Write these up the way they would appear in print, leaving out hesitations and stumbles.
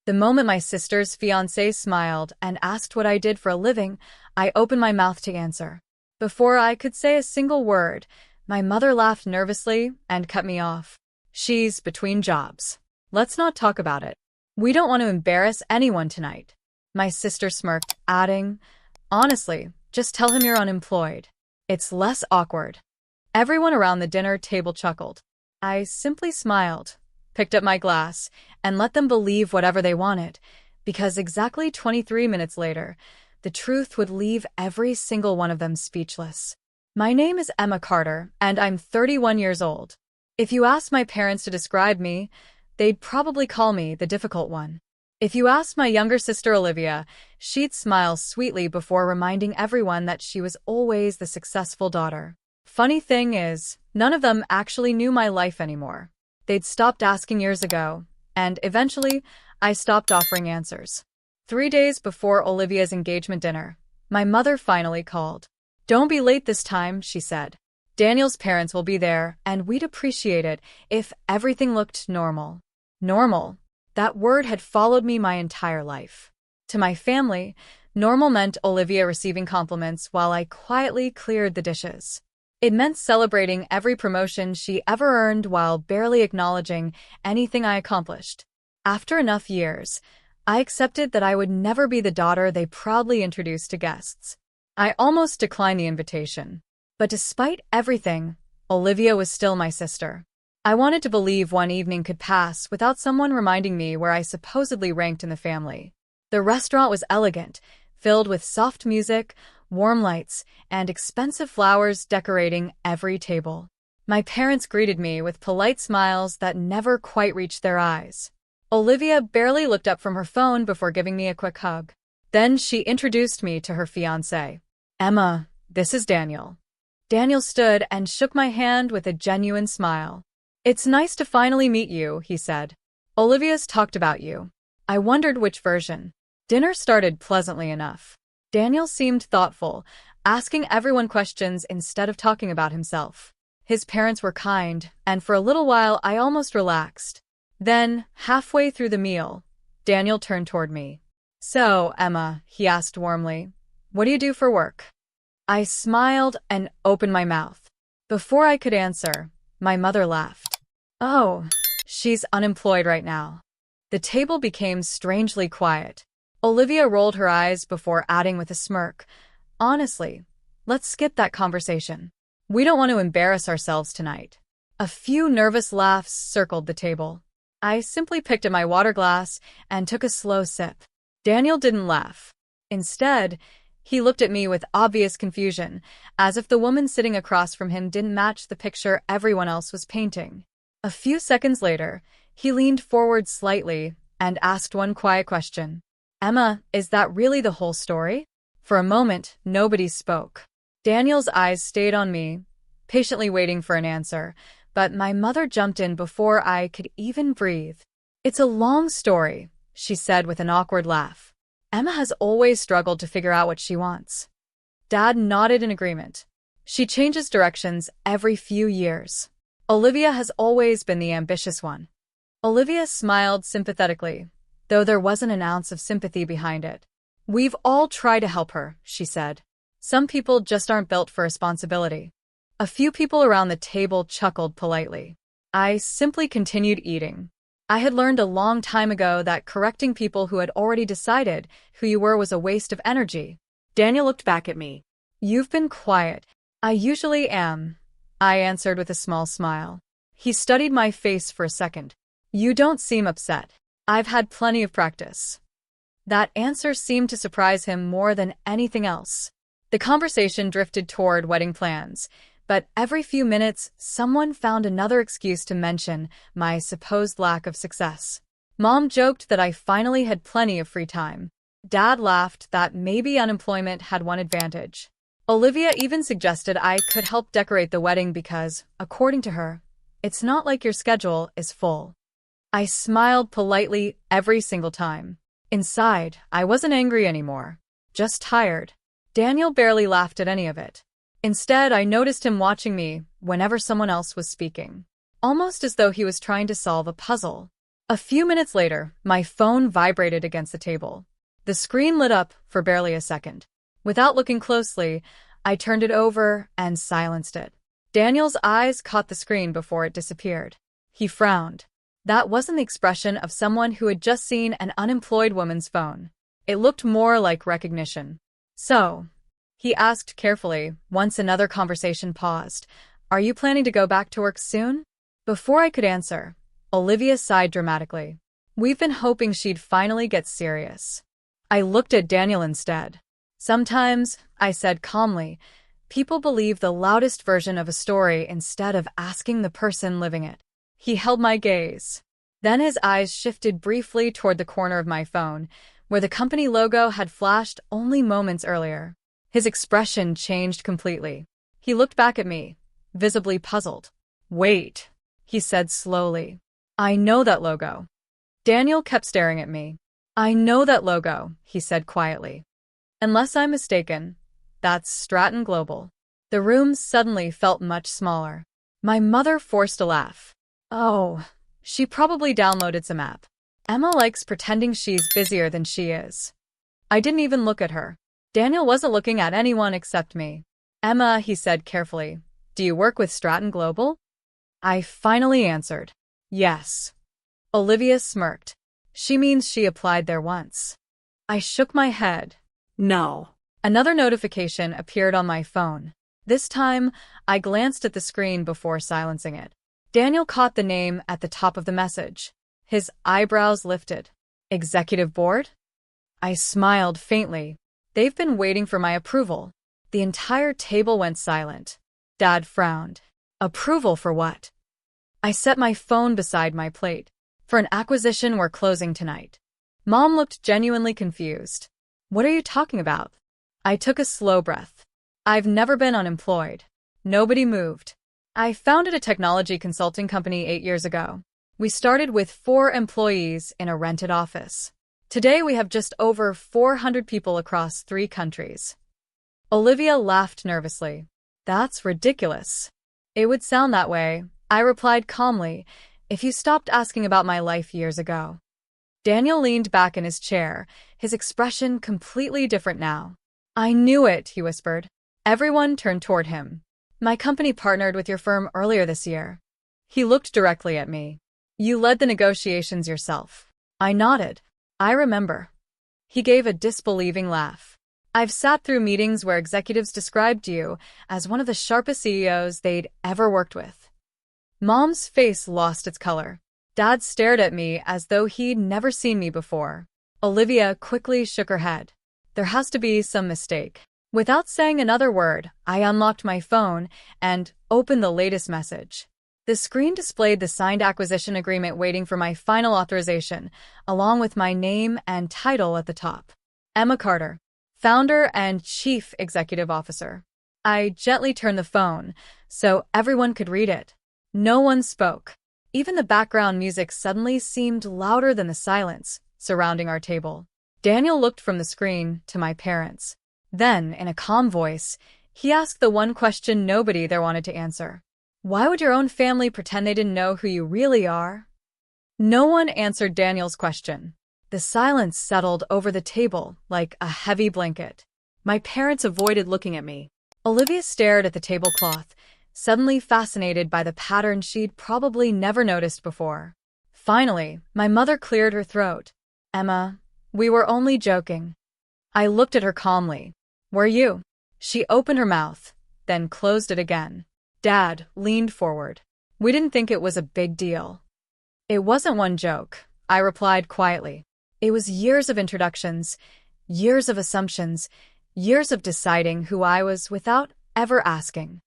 The moment my sister's fiancé smiled and asked what I did for a living, I opened my mouth to answer. Before I could say a single word, my mother laughed nervously and cut me off. "She's between jobs. Let's not talk about it. We don't want to embarrass anyone tonight." My sister smirked, adding, "Honestly, just tell him you're unemployed. It's less awkward." Everyone around the dinner table chuckled. I simply smiled, picked up my glass, and let them believe whatever they wanted, because exactly 23 minutes later, the truth would leave every single one of them speechless. My name is Emma Carter, and I'm 31 years old. If you asked my parents to describe me, they'd probably call me the difficult one. If you asked my younger sister Olivia, she'd smile sweetly before reminding everyone that she was always the successful daughter. Funny thing is, none of them actually knew my life anymore. They'd stopped asking years ago, and eventually, I stopped offering answers. 3 days before Olivia's engagement dinner, my mother finally called. "Don't be late this time," she said. "Daniel's parents will be there, and we'd appreciate it if everything looked normal." Normal. That word had followed me my entire life. To my family, normal meant Olivia receiving compliments while I quietly cleared the dishes. It meant celebrating every promotion she ever earned while barely acknowledging anything I accomplished. After enough years, I accepted that I would never be the daughter they proudly introduced to guests. I almost declined the invitation. But despite everything, Olivia was still my sister. I wanted to believe one evening could pass without someone reminding me where I supposedly ranked in the family. The restaurant was elegant, filled with soft music, warm lights, and expensive flowers decorating every table. My parents greeted me with polite smiles that never quite reached their eyes. Olivia barely looked up from her phone before giving me a quick hug. Then she introduced me to her fiancé. "Emma, this is Daniel." Daniel stood and shook my hand with a genuine smile. "It's nice to finally meet you," he said. "Olivia's talked about you." I wondered which version. Dinner started pleasantly enough. Daniel seemed thoughtful, asking everyone questions instead of talking about himself. His parents were kind, and for a little while I almost relaxed. Then, halfway through the meal, Daniel turned toward me. "So, Emma," he asked warmly, "what do you do for work?" I smiled and opened my mouth. Before I could answer, my mother laughed. "Oh, she's unemployed right now." The table became strangely quiet. Olivia rolled her eyes before adding with a smirk, "Honestly, let's skip that conversation. We don't want to embarrass ourselves tonight." A few nervous laughs circled the table. I simply picked at my water glass and took a slow sip. Daniel didn't laugh. Instead, he looked at me with obvious confusion, as if the woman sitting across from him didn't match the picture everyone else was painting. A few seconds later, he leaned forward slightly and asked one quiet question. "Emma, is that really the whole story?" For a moment, nobody spoke. Daniel's eyes stayed on me, patiently waiting for an answer, but my mother jumped in before I could even breathe. "It's a long story," she said with an awkward laugh. "Emma has always struggled to figure out what she wants." Dad nodded in agreement. "She changes directions every few years. Olivia has always been the ambitious one." Olivia smiled sympathetically, though there wasn't an ounce of sympathy behind it. "We've all tried to help her," she said. "Some people just aren't built for responsibility." A few people around the table chuckled politely. I simply continued eating. I had learned a long time ago that correcting people who had already decided who you were was a waste of energy. Daniel looked back at me. "You've been quiet." "I usually am," I answered with a small smile. He studied my face for a second. "You don't seem upset." "I've had plenty of practice." That answer seemed to surprise him more than anything else. The conversation drifted toward wedding plans, but every few minutes, someone found another excuse to mention my supposed lack of success. Mom joked that I finally had plenty of free time. Dad laughed that maybe unemployment had one advantage. Olivia even suggested I could help decorate the wedding because, according to her, it's not like your schedule is full. I smiled politely every single time. Inside, I wasn't angry anymore, just tired. Daniel barely laughed at any of it. Instead, I noticed him watching me whenever someone else was speaking, almost as though he was trying to solve a puzzle. A few minutes later, my phone vibrated against the table. The screen lit up for barely a second. Without looking closely, I turned it over and silenced it. Daniel's eyes caught the screen before it disappeared. He frowned. That wasn't the expression of someone who had just seen an unemployed woman's phone. It looked more like recognition. "So," he asked carefully, once another conversation paused, "are you planning to go back to work soon?" Before I could answer, Olivia sighed dramatically. We've been hoping she'd finally get serious. I looked at Daniel instead. "Sometimes," I said calmly, "people believe the loudest version of a story instead of asking the person living it." He held my gaze. Then his eyes shifted briefly toward the corner of my phone, where the company logo had flashed only moments earlier. His expression changed completely. He looked back at me, visibly puzzled. "Wait," he said slowly. "I know that logo." Daniel kept staring at me. "I know that logo," he said quietly. "Unless I'm mistaken, that's Stratton Global." The room suddenly felt much smaller. My mother forced a laugh. "Oh, she probably downloaded some app. Emma likes pretending she's busier than she is." I didn't even look at her. Daniel wasn't looking at anyone except me. "Emma," he said carefully, "do you work with Stratton Global?" I finally answered, "Yes." Olivia smirked. "She means she applied there once." I shook my head. "No." Another notification appeared on my phone. This time, I glanced at the screen before silencing it. Daniel caught the name at the top of the message. His eyebrows lifted. "Executive Board?" I smiled faintly. "They've been waiting for my approval." The entire table went silent. Dad frowned. "Approval for what?" I set my phone beside my plate. "For an acquisition we're closing tonight." Mom looked genuinely confused. "What are you talking about?" I took a slow breath. I've never been unemployed. Nobody moved. I founded a technology consulting company 8 years ago. We started with 4 employees in a rented office. Today we have just over 400 people across 3 countries. Olivia laughed nervously. "That's ridiculous." "It would sound that way," I replied calmly, "if you stopped asking about my life years ago." Daniel leaned back in his chair, his expression completely different now. "I knew it," he whispered. Everyone turned toward him. "My company partnered with your firm earlier this year." He looked directly at me. "You led the negotiations yourself." I nodded. "I remember." He gave a disbelieving laugh. "I've sat through meetings where executives described you as one of the sharpest CEOs they'd ever worked with." Mom's face lost its color. Dad stared at me as though he'd never seen me before. Olivia quickly shook her head. "There has to be some mistake." Without saying another word, I unlocked my phone and opened the latest message. The screen displayed the signed acquisition agreement waiting for my final authorization, along with my name and title at the top. Emma Carter, Founder and Chief Executive Officer. I gently turned the phone so everyone could read it. No one spoke. Even the background music suddenly seemed louder than the silence surrounding our table. Daniel looked from the screen to my parents. Then, in a calm voice, he asked the one question nobody there wanted to answer. "Why would your own family pretend they didn't know who you really are?" No one answered Daniel's question. The silence settled over the table like a heavy blanket. My parents avoided looking at me. Olivia stared at the tablecloth, suddenly fascinated by the pattern she'd probably never noticed before. Finally, my mother cleared her throat. "Emma, we were only joking." I looked at her calmly. "Were you?" She opened her mouth, then closed it again. Dad leaned forward. "We didn't think it was a big deal." "It wasn't one joke," I replied quietly. "It was years of introductions, years of assumptions, years of deciding who I was without ever asking."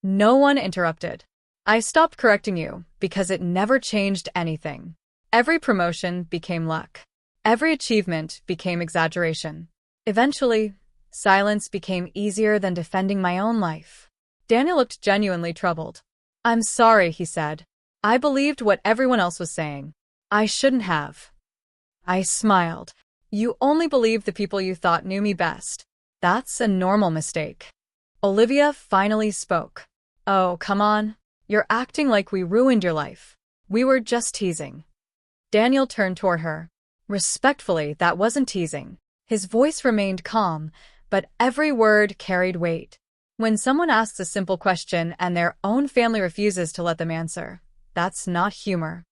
No one interrupted. "I stopped correcting you because it never changed anything. Every promotion became luck. Every achievement became exaggeration. Eventually, silence became easier than defending my own life." Daniel looked genuinely troubled. "I'm sorry," he said. "I believed what everyone else was saying. I shouldn't have." I smiled. "You only believed the people you thought knew me best. That's a normal mistake." Olivia finally spoke. "Oh, come on. You're acting like we ruined your life. We were just teasing." Daniel turned toward her. Respectfully, that wasn't teasing. His voice remained calm, but every word carried weight. When someone asks a simple question and their own family refuses to let them answer, that's not humor.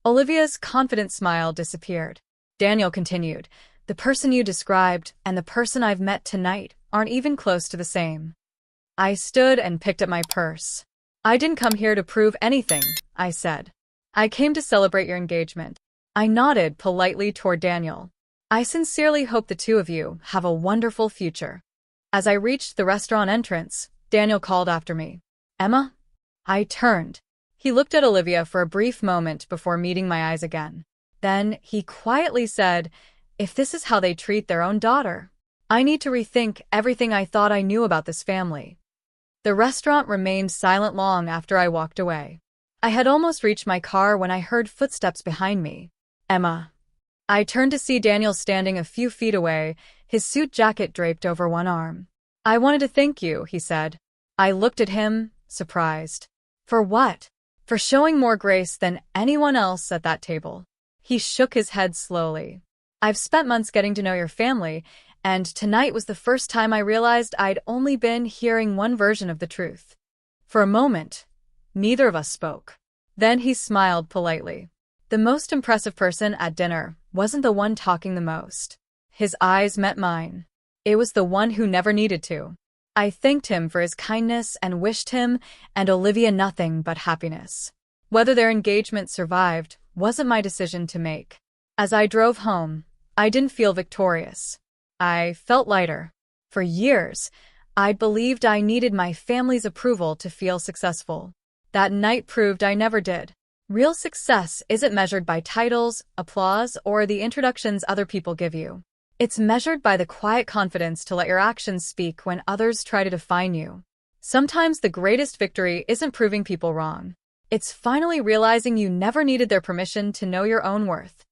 Olivia's confident smile disappeared. Daniel continued, "The person you described and the person I've met tonight aren't even close to the same." I stood and picked up my purse. "I didn't come here to prove anything," I said. "I came to celebrate your engagement." I nodded politely toward Daniel. "I sincerely hope the two of you have a wonderful future." As I reached the restaurant entrance, Daniel called after me, "Emma?" I turned. He looked at Olivia for a brief moment before meeting my eyes again. Then he quietly said, "If this is how they treat their own daughter, I need to rethink everything I thought I knew about this family." The restaurant remained silent long after I walked away. I had almost reached my car when I heard footsteps behind me. "Emma." I turned to see Daniel standing a few feet away, his suit jacket draped over one arm. "I wanted to thank you," he said. I looked at him, surprised. "For what?" "For showing more grace than anyone else at that table." He shook his head slowly. "I've spent months getting to know your family, and tonight was the first time I realized I'd only been hearing one version of the truth." For a moment, neither of us spoke. Then he smiled politely. The most impressive person at dinner wasn't the one talking the most. His eyes met mine. It was the one who never needed to. I thanked him for his kindness and wished him and Olivia nothing but happiness. Whether their engagement survived wasn't my decision to make. As I drove home, I didn't feel victorious. I felt lighter. For years, I'd believed I needed my family's approval to feel successful. That night proved I never did. Real success isn't measured by titles, applause, or the introductions other people give you. It's measured by the quiet confidence to let your actions speak when others try to define you. Sometimes the greatest victory isn't proving people wrong. It's finally realizing you never needed their permission to know your own worth.